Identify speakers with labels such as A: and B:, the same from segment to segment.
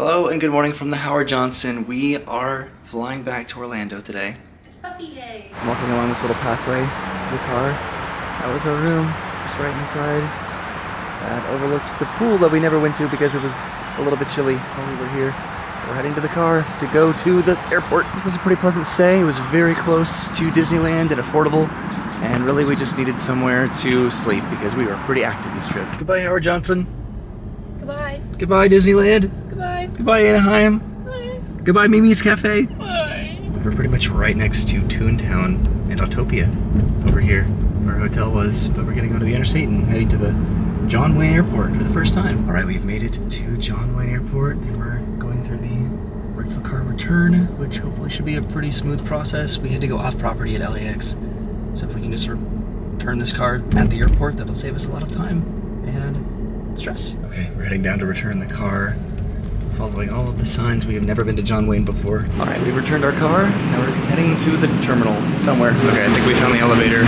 A: Hello and good morning from the Howard Johnson. We are flying back to Orlando today.
B: It's puppy day.
A: Walking along this little pathway to the car. That was our room, just right inside. That overlooked the pool that we never went to because it was a little bit chilly while we were here. We're heading to the car to go to the airport. It was a pretty pleasant stay. It was very close to Disneyland and affordable. And really we just needed somewhere to sleep because we were pretty active this trip. Goodbye, Howard Johnson.
B: Goodbye.
A: Goodbye, Disneyland.
B: Goodbye.
A: Goodbye, Anaheim.
B: Bye.
A: Goodbye, Mimi's Cafe.
B: Bye.
A: We're pretty much right next to Toontown and Autopia over here, where our hotel was, but we're gonna go to the interstate and heading to the John Wayne Airport for the first time. All right, we've made it to John Wayne Airport and we're going through the rental car return, which hopefully should be a pretty smooth process. We had to go off property at LAX, so if we can just return this car at the airport, that'll save us a lot of time and stress. Okay, we're heading down to return the car, following all of the signs. We have never been to John Wayne before. All right, we returned our car. Now we're heading to the terminal somewhere. Okay, I think we found the elevator to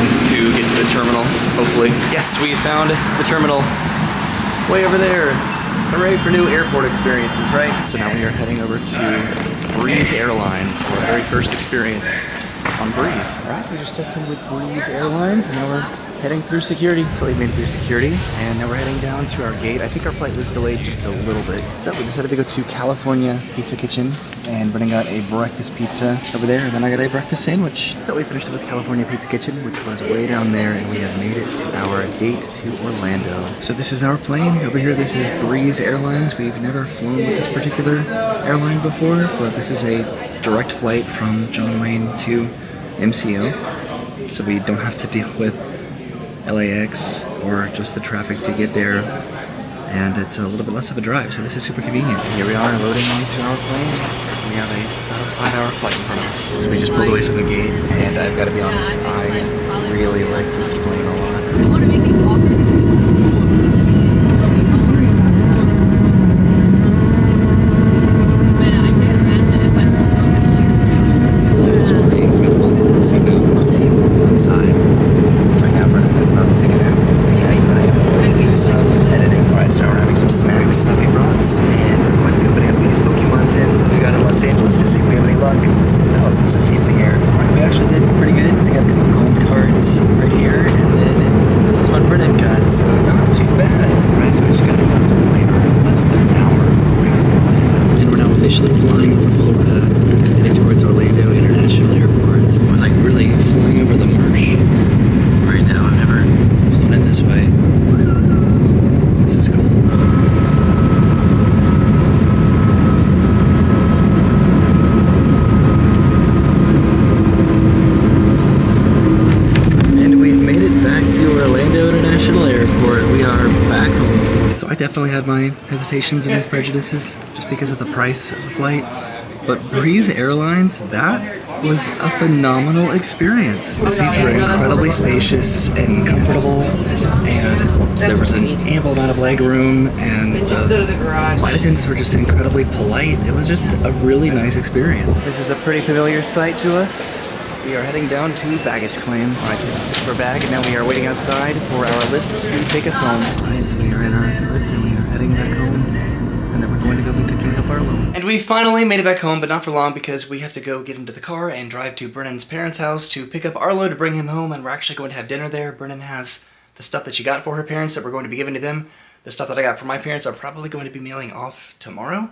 A: get to the terminal, hopefully. Yes, we found the terminal way over there. Hooray for new airport experiences, right? So now we are heading over to Breeze Airlines for our very first experience on Breeze. All right, so we just checked in with Breeze Airlines and now we're heading through security. So we made it through security and now we're heading down to our gate. I think our flight was delayed just a little bit. So we decided to go to California Pizza Kitchen and Brennan got a breakfast pizza over there and then I got a breakfast sandwich. So we finished with California Pizza Kitchen, which was way down there, and we have made it to our gate to Orlando. So this is our plane. Over here this is Breeze Airlines. We've never flown with this particular airline before, but this is a direct flight from John Wayne to MCO. So we don't have to deal with LAX or just the traffic to get there, and it's a little bit less of a drive, so this is super convenient. Here we are loading onto our plane. We have a 5-hour flight in front of us. So we just pulled away from the gate, and I've got to be honest, I really like this plane a lot.
B: I want to make it walk.
A: That is pretty incredible to see mountains inside. Right now, Brennan is about to take a nap, and I am going to do some editing. Alright, so we're having some snacks that we brought, and we're going to be opening up these Pokemon tins that we got in Los Angeles to see if we have any luck. That was a feat in the air. Alright, we actually did pretty good. We got a couple gold cards right here, and then this is what Brennan got, so not too bad. Alright, so we just got to announce it later, less than an hour away from Orlando. And we're now officially flying over Florida, heading towards Orlando International Airport. We're like really flying over the marsh right now. I've never flown in this way. This is cool. And we've made it back to Orlando International Airport. We are back home. So I definitely had my hesitations and prejudices just because of the price of the flight. But Breeze Airlines, that was a phenomenal experience. The seats were incredibly spacious and comfortable, and there was an ample amount of leg room, and the flight attendants were just incredibly polite. It was just a really nice experience. This is a pretty familiar sight to us. We are heading down to baggage claim. Alright, so we just picked up our bag and now we are waiting outside for our lift to take us home. Alright, so we are in our lift and we are heading back home. And then we're going to go be picking up Arlo. And we finally made it back home, but not for long because we have to go get into the car and drive to Brennan's parents' house to pick up Arlo to bring him home, and we're actually going to have dinner there. Brennan has the stuff that she got for her parents that we're going to be giving to them. The stuff that I got for my parents I'm probably going to be mailing off tomorrow.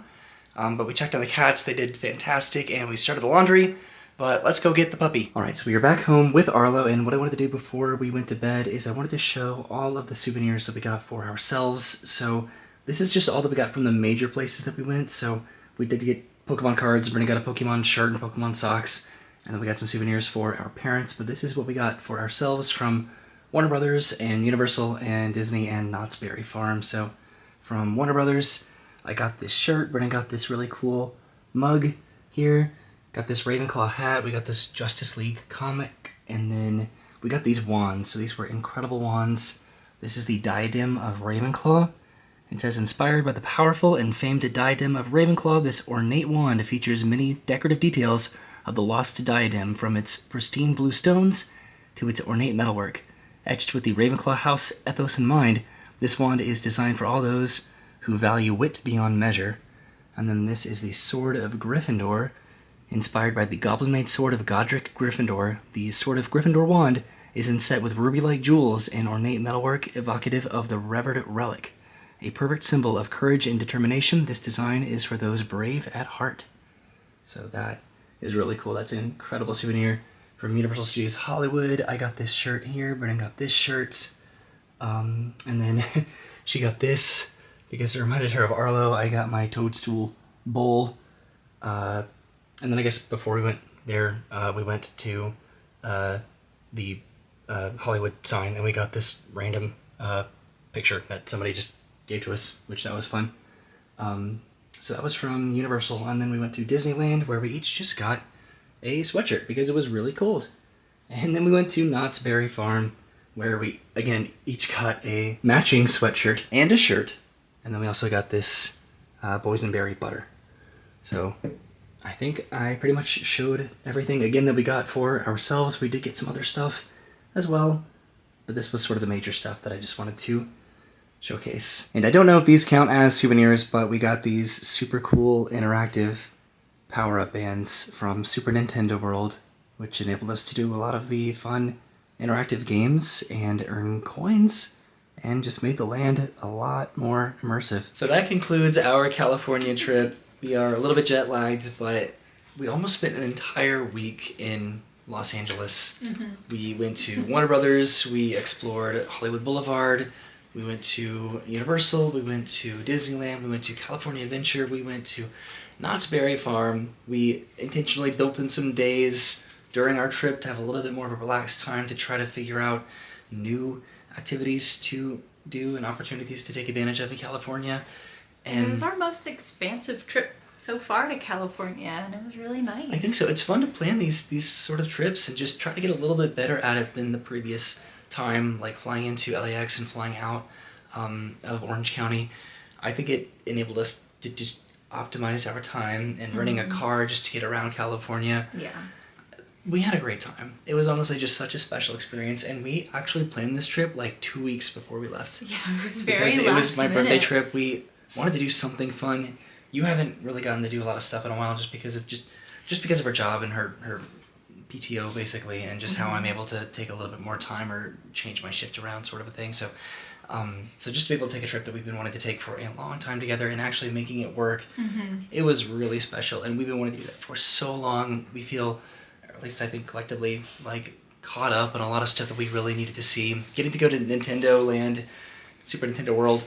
A: But we checked on the cats, they did fantastic, and we started the laundry. But let's go get the puppy. Alright, so we are back home with Arlo, and what I wanted to do before we went to bed is I wanted to show all of the souvenirs that we got for ourselves. So this is just all that we got from the major places that we went. So we did get Pokemon cards, Brennan got a Pokemon shirt and Pokemon socks, and then we got some souvenirs for our parents. But this is what we got for ourselves from Warner Brothers and Universal and Disney and Knott's Berry Farm. So from Warner Brothers, I got this shirt, Brennan got this really cool mug here. Got this Ravenclaw hat, we got this Justice League comic, and then we got these wands. So these were incredible wands. This is the Diadem of Ravenclaw. It says, inspired by the powerful and famed Diadem of Ravenclaw, this ornate wand features many decorative details of the lost diadem, from its pristine blue stones to its ornate metalwork. Etched with the Ravenclaw house ethos in mind, this wand is designed for all those who value wit beyond measure. And then this is the Sword of Gryffindor, inspired by the Goblin-made Sword of Godric Gryffindor. The Sword of Gryffindor wand is inset with ruby-like jewels and ornate metalwork evocative of the revered relic. A perfect symbol of courage and determination, this design is for those brave at heart. So that is really cool. That's an incredible souvenir from Universal Studios Hollywood. I got this shirt here. Brennan got this shirt. And then she got this because it reminded her of Arlo. I got my Toadstool bowl. And then I guess before we went there, we went to the Hollywood sign, and we got this random picture that somebody just gave to us, which that was fun. So that was from Universal, and then we went to Disneyland, where we each just got a sweatshirt because it was really cold. And then we went to Knott's Berry Farm, where we, again, each got a matching sweatshirt and a shirt. And then we also got this boysenberry butter. So I think I pretty much showed everything, again, that we got for ourselves. We did get some other stuff as well, but this was sort of the major stuff that I just wanted to showcase. And I don't know if these count as souvenirs, but we got these super cool interactive power-up bands from Super Nintendo World, which enabled us to do a lot of the fun interactive games and earn coins, and just made the land a lot more immersive. So that concludes our California trip. We are a little bit jet lagged, but we almost spent an entire week in Los Angeles. Mm-hmm. We went to Warner Brothers, we explored Hollywood Boulevard, we went to Universal, we went to Disneyland, we went to California Adventure, we went to Knott's Berry Farm. We intentionally built in some days during our trip to have a little bit more of a relaxed time to try to figure out new activities to do and opportunities to take advantage of in California. And
B: it was our most expansive trip so far to California, and it was really nice.
A: I think so. It's fun to plan these sort of trips and just try to get a little bit better at it than the previous time, like flying into LAX and flying out of Orange County. I think it enabled us to just optimize our time and renting a car just to get around California.
B: Yeah.
A: We had a great time. It was honestly just such a special experience, and we actually planned this trip like 2 weeks before we left.
B: Yeah, it was very
A: because it was my
B: last minute.
A: birthday trip. We wanted to do something fun. You haven't really gotten to do a lot of stuff in a while, just because of her job and her PTO basically, and just how I'm able to take a little bit more time or change my shift around, sort of a thing. So just to be able to take a trip that we've been wanting to take for a long time together and actually making it work, it was really special, and we've been wanting to do that for so long. We feel, or at least I think collectively, like caught up on a lot of stuff that we really needed to see. Getting to go to Nintendo Land, Super Nintendo World,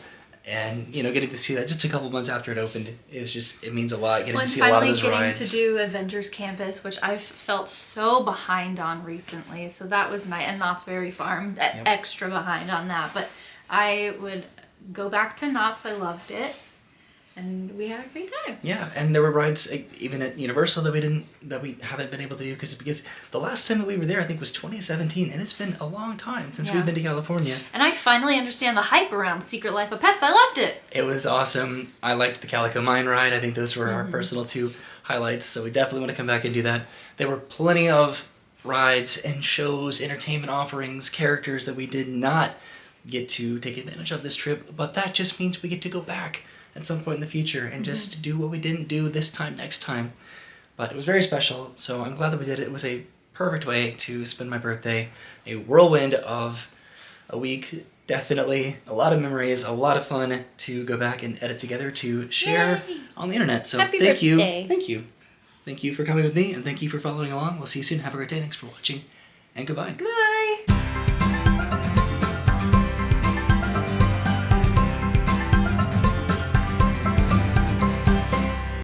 A: and getting to see that just a couple months after it opened it means a lot. Getting to see a lot of those rides.
B: Finally getting to do Avengers Campus, which I've felt so behind on recently, so that was nice. And Knott's Berry Farm, extra behind on that, but I would go back to Knott's. I loved it, and we had a great time.
A: Yeah, and there were rides even at Universal that we haven't been able to do because the last time that we were there I think was 2017, and it's been a long time since we've been to California.
B: And I finally understand the hype around Secret Life of Pets. I loved it.
A: It was awesome. I liked the Calico Mine ride. I think those were our personal two highlights, so we definitely want to come back and do that. There were plenty of rides and shows, entertainment offerings, characters that we did not get to take advantage of this trip, but that just means we get to go back at some point in the future and just do what we didn't do this time next time. But it was very special, so I'm glad that we did it. It was a perfect way to spend my birthday, a whirlwind of a week, definitely a lot of memories, a lot of fun to go back and edit together to share on the internet. So
B: Happy
A: thank you.
B: birthday.
A: Thank you for coming with me, and thank you for following along. We'll see you soon. Have a great day. Thanks for watching, and goodbye.
B: Goodbye.